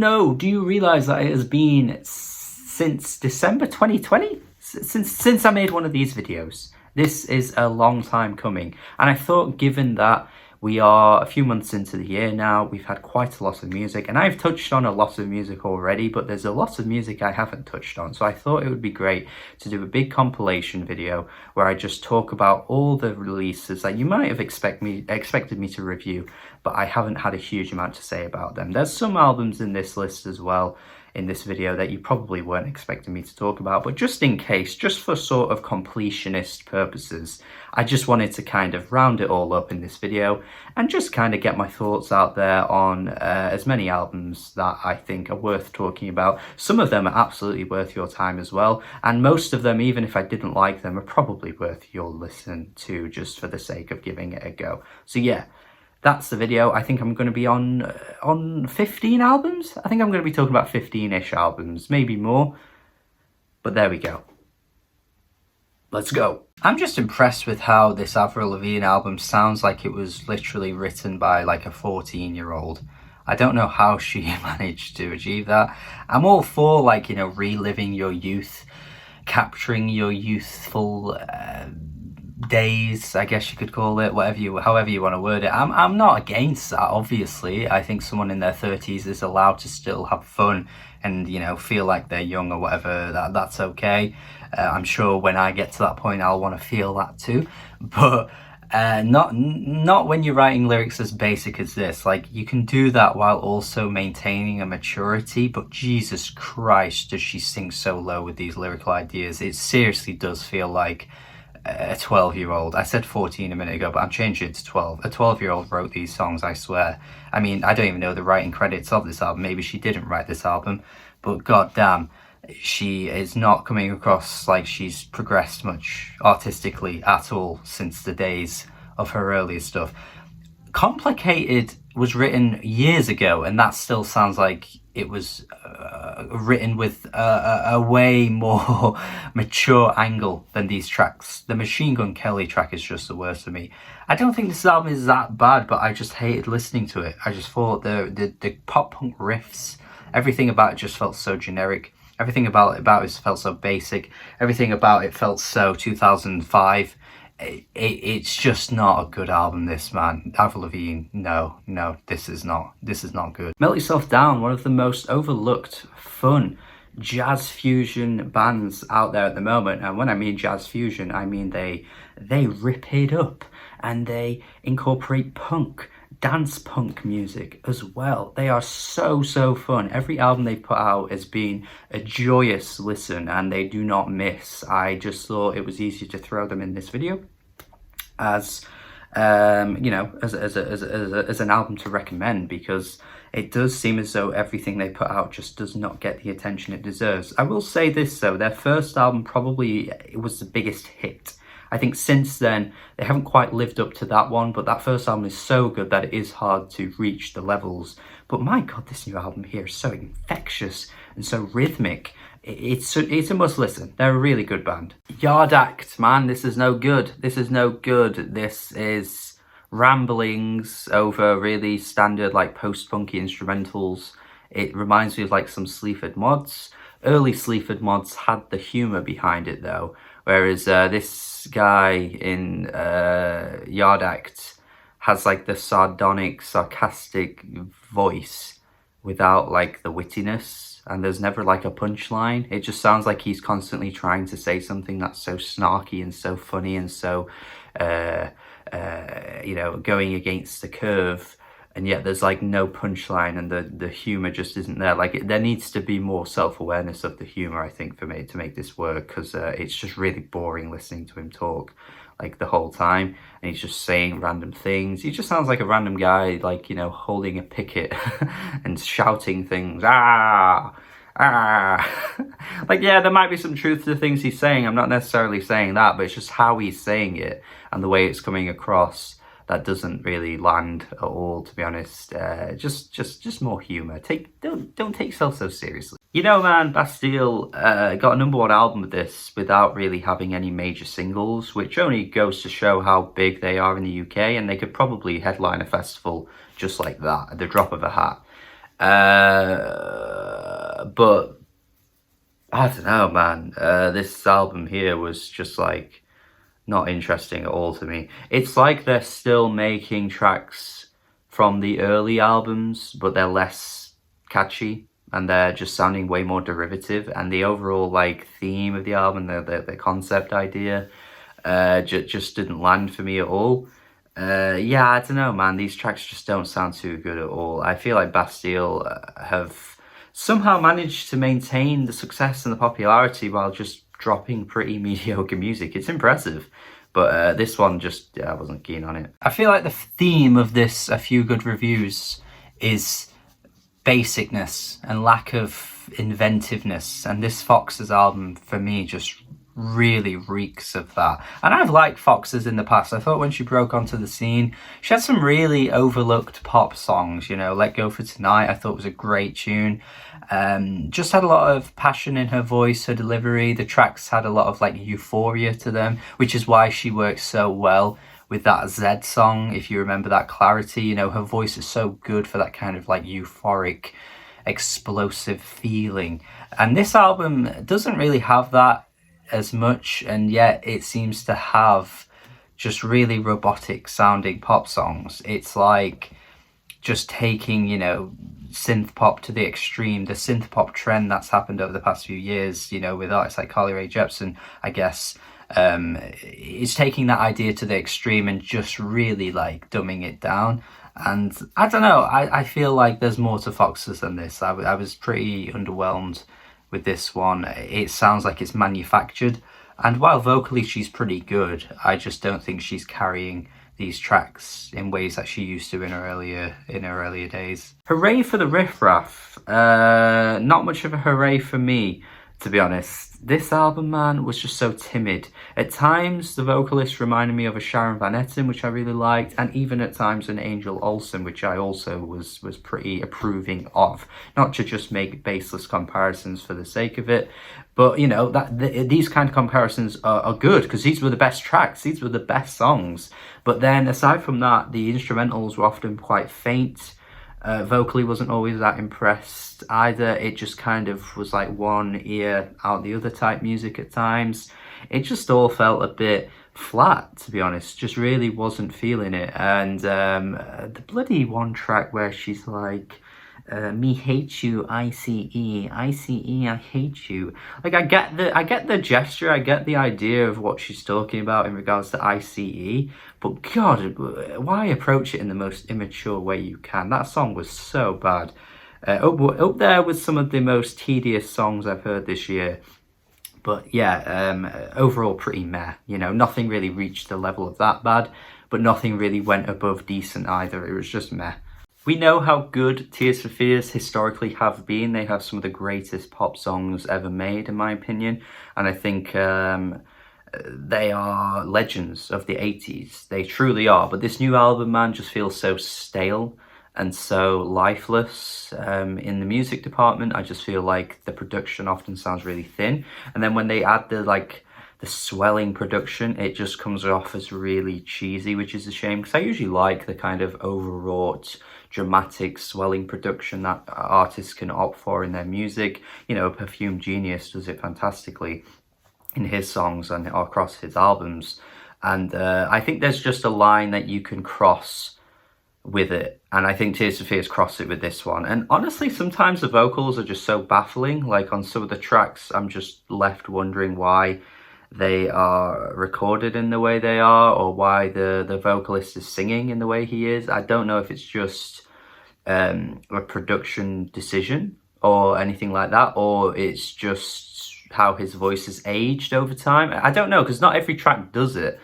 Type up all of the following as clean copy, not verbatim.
no, do you realise that it has been since December 2020? Since I made one of these videos. This is a long time coming. And I thought, given that we are a few months into the year now, we've had quite a lot of music, and I've touched on a lot of music already, but there's a lot of music I haven't touched on. So I thought it would be great to do a big compilation video where I just talk about all the releases that you might have expected me to review, but I haven't had a huge amount to say about them. There's some albums in this list as well, in this video, that you probably weren't expecting me to talk about, but just in case, just for sort of completionist purposes, I just wanted to kind of round it all up in this video and just kind of get my thoughts out there on as many albums that I think are worth talking about. Some of them are absolutely worth your time as well, and most of them, even if I didn't like them, are probably worth your listen to just for the sake of giving it a go. So yeah, that's the video. I think I'm going to be on 15 albums. I think I'm going to be talking about 15-ish albums, maybe more. But there we go. Let's go. I'm just impressed with how this Avril Lavigne album sounds like it was literally written by like a 14-year-old. I don't know how she managed to achieve that. I'm all for, like, you know, reliving your youth, capturing your youthful days, I guess you could call it, however you want to word it. I'm not against that, obviously. I think someone in their 30s is allowed to still have fun and, you know, feel like they're young or whatever. That's okay. I'm sure when I get to that point, I'll want to feel that too. But not when you're writing lyrics as basic as this. Like, you can do that while also maintaining a maturity, but Jesus Christ, does she sing so low with these lyrical ideas. It seriously does feel like a 12-year-old. I said 14 a minute ago, but I'm changing it to 12. A 12-year-old wrote these songs, I swear. I mean, I don't even know the writing credits of this album. Maybe she didn't write this album, but goddamn, she is not coming across like she's progressed much artistically at all since the days of her earlier stuff. Complicated was written years ago, and that still sounds like it was written with a way more mature angle than these tracks. The Machine Gun Kelly track is just the worst for me. I don't think this album is that bad, but I just hated listening to it. I just thought the pop punk riffs, everything about it just felt so generic. Everything about it felt so basic. Everything about it felt so 2005. It's just not a good album, this, man. Avril Lavigne, no, this is not good. Melt Yourself Down, one of the most overlooked, fun jazz fusion bands out there at the moment. And when I mean jazz fusion, I mean they rip it up and they incorporate punk, dance punk music as well. They are so fun. Every album they put out has been a joyous listen, and they do not miss. I just thought it was easier to throw them in this video as you know, as an album to recommend, because it does seem as though everything they put out just does not get the attention it deserves. I will say this though, their first album probably was the biggest hit. I think since then, they haven't quite lived up to that one, but that first album is so good that it is hard to reach the levels. But my God, this new album here is so infectious and so rhythmic. It's a must listen. They're a really good band. Yard Act, man, this is no good. This is no good. This is ramblings over really standard, like, post-punky instrumentals. It reminds me of like some Sleaford Mods. Early Sleaford Mods had the humour behind it though, whereas this guy in Yard Act has like the sardonic, sarcastic voice without like the wittiness, and there's never like a punchline. It just sounds like he's constantly trying to say something that's so snarky and so funny and so you know, going against the curve, and yet there's like no punchline, and the humor just isn't there. Like, there needs to be more self-awareness of the humor, I think, for me to make this work, because it's just really boring listening to him talk like the whole time, and he's just saying random things. He just sounds like a random guy, like, you know, holding a picket and shouting things. Like, yeah, there might be some truth to the things he's saying. I'm not necessarily saying that, but it's just how he's saying it and the way it's coming across that doesn't really land at all, to be honest. Just more humor. Don't take yourself so seriously. You know, man, Bastille got a #1 album with this without really having any major singles, which only goes to show how big they are in the UK, and they could probably headline a festival just like that at the drop of a hat. But I don't know, man. This album here was just like not interesting at all to me. It's like they're still making tracks from the early albums, but they're less catchy and they're just sounding way more derivative. And the overall like theme of the album, the concept idea, just didn't land for me at all. Yeah, I don't know, man. These tracks just don't sound too good at all. I feel like Bastille have somehow managed to maintain the success and the popularity while just dropping pretty mediocre music. It's impressive. But this one just, I wasn't keen on it. I feel like the theme of this A Few Good Reviews is basicness and lack of inventiveness. And this Fox's album, for me, just really reeks of that. And I've liked Fox's in the past. I thought when she broke onto the scene, she had some really overlooked pop songs, you know, Let Go for Tonight I thought was a great tune. Just had a lot of passion in her voice, her delivery. The tracks had a lot of like euphoria to them, which is why she works so well with that Z song. If you remember that, Clarity, you know, her voice is so good for that kind of like euphoric, explosive feeling. And this album doesn't really have that as much, and yet it seems to have just really robotic sounding pop songs. It's like just taking, you know, synth pop to the extreme, the synth pop trend that's happened over the past few years, you know, with artists like Carly Rae Jepsen, I guess, is taking that idea to the extreme and just really like dumbing it down. And I don't know, I feel like there's more to Fox's than this. I was pretty underwhelmed with this one. It sounds like it's manufactured, and while vocally she's pretty good, I just don't think she's carrying these tracks in ways that she used to in her earlier days. Hooray for the riffraff. Not much of a hooray for me, to be honest. This album, man, was just so timid. At times, the vocalist reminded me of a Sharon Van Etten, which I really liked, and even at times an Angel Olsen, which I also was pretty approving of. Not to just make baseless comparisons for the sake of it, but, you know, these kind of comparisons are good, because these were the best tracks, these were the best songs. But then, aside from that, the instrumentals were often quite faint. Vocally wasn't always that impressed either. It just kind of was like one ear out the other type music at times. It just all felt a bit flat, to be honest. Just really wasn't feeling it. And the bloody one track where she's like, me hate you, ICE, ICE, I hate you. Like, I get the gesture, I get the idea of what she's talking about in regards to ICE, but God, why approach it in the most immature way you can? That song was so bad. Up there with some of the most tedious songs I've heard this year. But yeah, overall pretty meh. You know, nothing really reached the level of that bad, but nothing really went above decent either. It was just meh. We know how good Tears for Fears historically have been. They have some of the greatest pop songs ever made, in my opinion. And I think they are legends of the 80s. They truly are. But this new album, man, just feels so stale and so lifeless. In the music department, I just feel like the production often sounds really thin. And then when they add the swelling production, it just comes off as really cheesy, which is a shame, because I usually like the kind of overwrought, dramatic swelling production that artists can opt for in their music. You know, Perfume Genius does it fantastically in his songs and across his albums. And I think there's just a line that you can cross with it, and I think Tears for Fears crossed it with this one. And honestly, sometimes the vocals are just so baffling. Like on some of the tracks, I'm just left wondering why they are recorded in the way they are, or why the vocalist is singing in the way he is. I don't know if it's just a production decision or anything like that, or it's just how his voice has aged over time. I don't know, because not every track does it.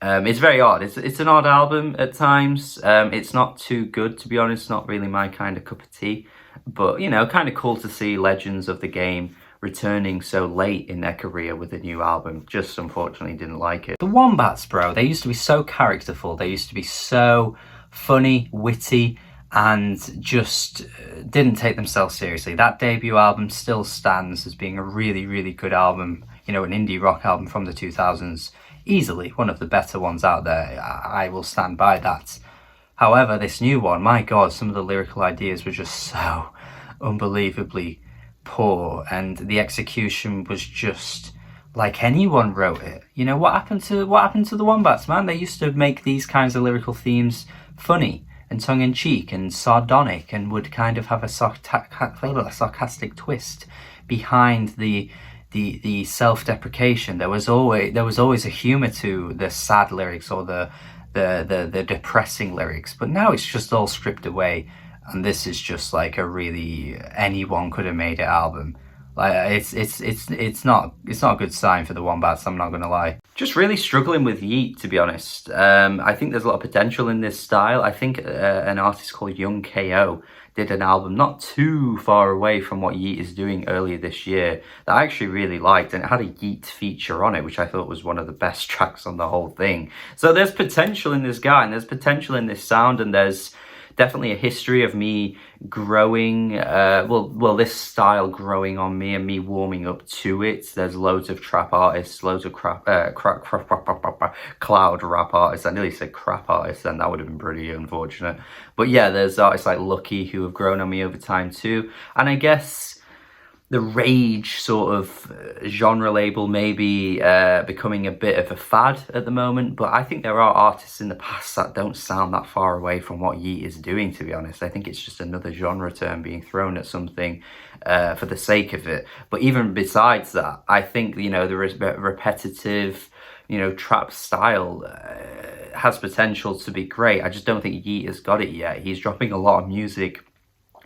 It's very odd. It's an odd album at times. It's not too good, to be honest. Not really my kind of cup of tea. But, you know, kind of cool to see legends of the game returning so late in their career with a new album. Just unfortunately didn't like it. The Wombats, bro, they used to be so characterful. They used to be so funny, witty, and just didn't take themselves seriously. That debut album still stands as being a really, really good album. You know, an indie rock album from the 2000s. Easily one of the better ones out there. I will stand by that. However, this new one, my God, some of the lyrical ideas were just so unbelievably poor, and the execution was just like anyone wrote it. You know, what happened to the Wombats, man? They used to make these kinds of lyrical themes funny and tongue-in-cheek and sardonic, and would kind of have a sarcastic twist behind the self-deprecation. There was always a humor to the sad lyrics or the depressing lyrics, but now it's just all stripped away, and this is just like a really anyone could have made it album. Like it's not a good sign for the Wombats, I'm not gonna lie. Just really struggling with Yeat, to be honest. I think there's a lot of potential in this style. I think an artist called Young KO did an album not too far away from what Yeat is doing earlier this year that I actually really liked, and it had a Yeat feature on it, which I thought was one of the best tracks on the whole thing. So there's potential in this guy, and there's potential in this sound, and there's definitely a history of me growing, this style growing on me and me warming up to it. There's loads of trap artists, loads of cloud rap artists. I nearly said crap artists, and that would have been pretty unfortunate. But yeah, there's artists like Lucky who have grown on me over time too. And I guess the rage sort of genre label maybe becoming a bit of a fad at the moment, but I think there are artists in the past that don't sound that far away from what Yeat is doing, to be honest. I think it's just another genre term being thrown at something for the sake of it. But even besides that, I think, you know, the repetitive, you know, trap style has potential to be great. I just don't think Yeat has got it yet. He's dropping a lot of music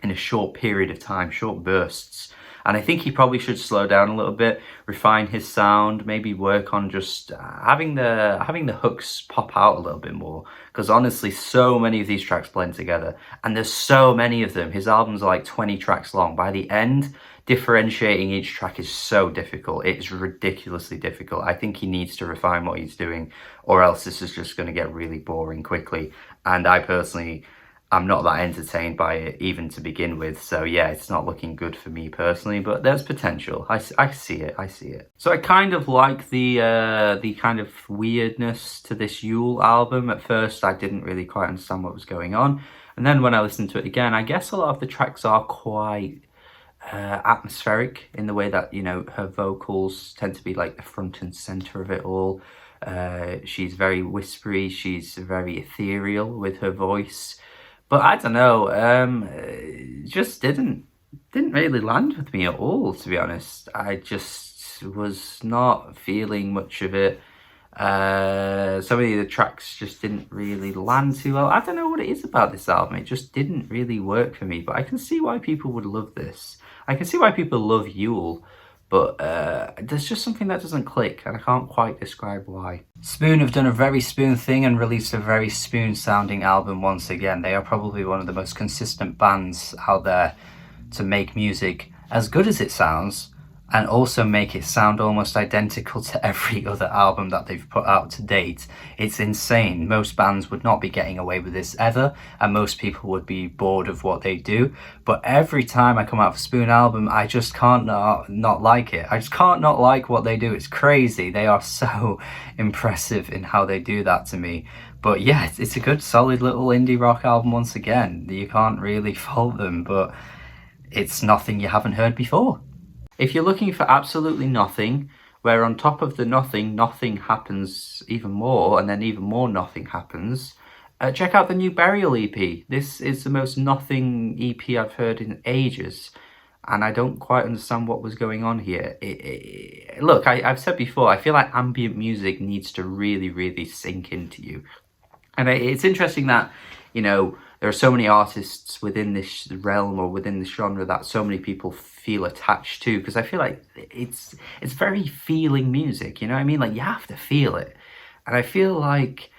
in a short period of time, short bursts. And I think he probably should slow down a little bit, refine his sound, maybe work on just having the hooks pop out a little bit more. Because honestly, so many of these tracks blend together, and there's so many of them. His albums are like 20 tracks long. By the end, differentiating each track is so difficult. It's ridiculously difficult. I think he needs to refine what he's doing, or else this is just going to get really boring quickly. And I personally, I'm not that entertained by it even to begin with. So yeah, it's not looking good for me personally, but there's potential. I see it. So I kind of like the kind of weirdness to this Yule album. At first, I didn't really quite understand what was going on. And then when I listened to it again, I guess a lot of the tracks are quite atmospheric in the way that, you know, her vocals tend to be like the front and center of it all. She's very whispery. She's very ethereal with her voice. But I don't know, it just didn't really land with me at all, to be honest. I just was not feeling much of it. So many of the tracks just didn't really land too well. I don't know what it is about this album. It just didn't really work for me. But I can see why people would love this. I can see why people love Yule. But there's just something that doesn't click, and I can't quite describe why. Spoon have done a very Spoon thing and released a very Spoon-sounding album once again. They are probably one of the most consistent bands out there to make music as good as it sounds, and also make it sound almost identical to every other album that they've put out to date. It's insane. Most bands would not be getting away with this ever, and most people would be bored of what they do. But every time I come out with a Spoon album, I just can't not like it. I just can't not like what they do. It's crazy. They are so impressive in how they do that to me. But yeah, it's a good, solid little indie rock album once again. You can't really fault them, but it's nothing you haven't heard before. If you're looking for absolutely nothing, where on top of the nothing, nothing happens even more, and then even more nothing happens, check out the new Burial EP. This is the most nothing EP I've heard in ages, and I don't quite understand what was going on here. Look, I've said before, I feel like ambient music needs to really, really sink into you. And it's interesting that, you know, there are so many artists within this realm or within this genre that so many people feel attached to, because I feel like it's very feeling music, you know what I mean? Like, you have to feel it. And I feel like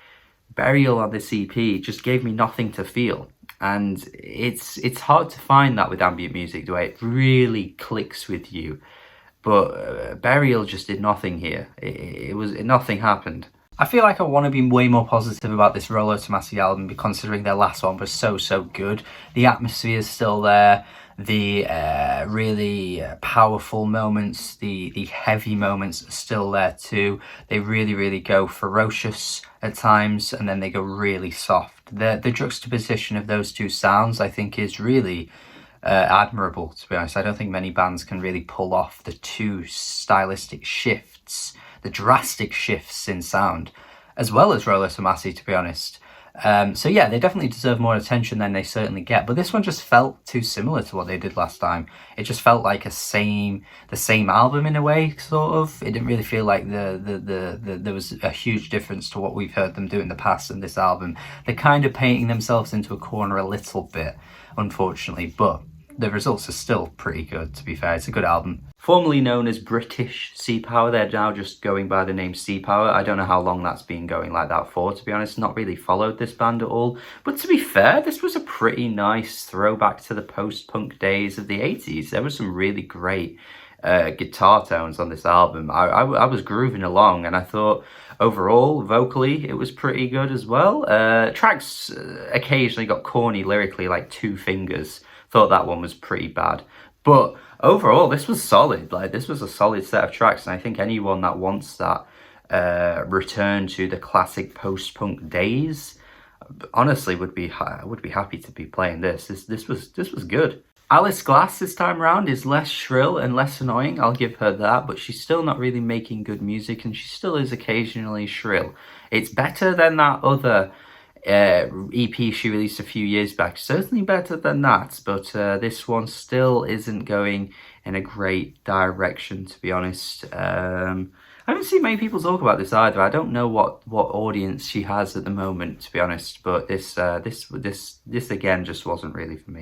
Burial on this EP just gave me nothing to feel. And it's hard to find that with ambient music, the way it really clicks with you. But Burial just did nothing here. Nothing happened. I feel like I want to be way more positive about this Rollo Tomassi album, considering their last one was so good. The atmosphere is still there. The really powerful moments, the heavy moments are still there too. They really go ferocious at times, and then they go really soft. The juxtaposition of those two sounds, I think, is really admirable, to be honest. I don't think many bands can really pull off the two stylistic shifts, the drastic shifts in sound, as well as Rolo Tomasi, to be honest. So yeah, they definitely deserve more attention than they certainly get. But this one just felt too similar to what they did last time. It just felt like the same album in a way, sort of. It didn't really feel like there was a huge difference to what we've heard them do in the past in this album. They're kind of painting themselves into a corner a little bit, unfortunately, but the results are still pretty good, to be fair. It's a good album. Formerly known as British Sea Power, they're now just going by the name Sea Power. I don't know how long that's been going like that for, to be honest. Not really followed this band at all. But to be fair, this was a pretty nice throwback to the post-punk days of the 80s. There was some really great guitar tones on this album. I was grooving along, and I thought overall, vocally, it was pretty good as well. Tracks occasionally got corny lyrically, like Two Fingers. Thought that one was pretty bad, but overall this was solid. Like, this was a solid set of tracks, and I think anyone that wants that return to the classic post-punk days honestly would be happy to be playing this. This was good. Alice Glass this time around is less shrill and less annoying, I'll give her that, but she's still not really making good music, and she still is occasionally shrill. It's better than that other EP she released a few years back, certainly better than that, but this one still isn't going in a great direction, to be honest. I haven't seen many people talk about this either. I don't know what audience she has at the moment, to be honest, but this again just wasn't really for me.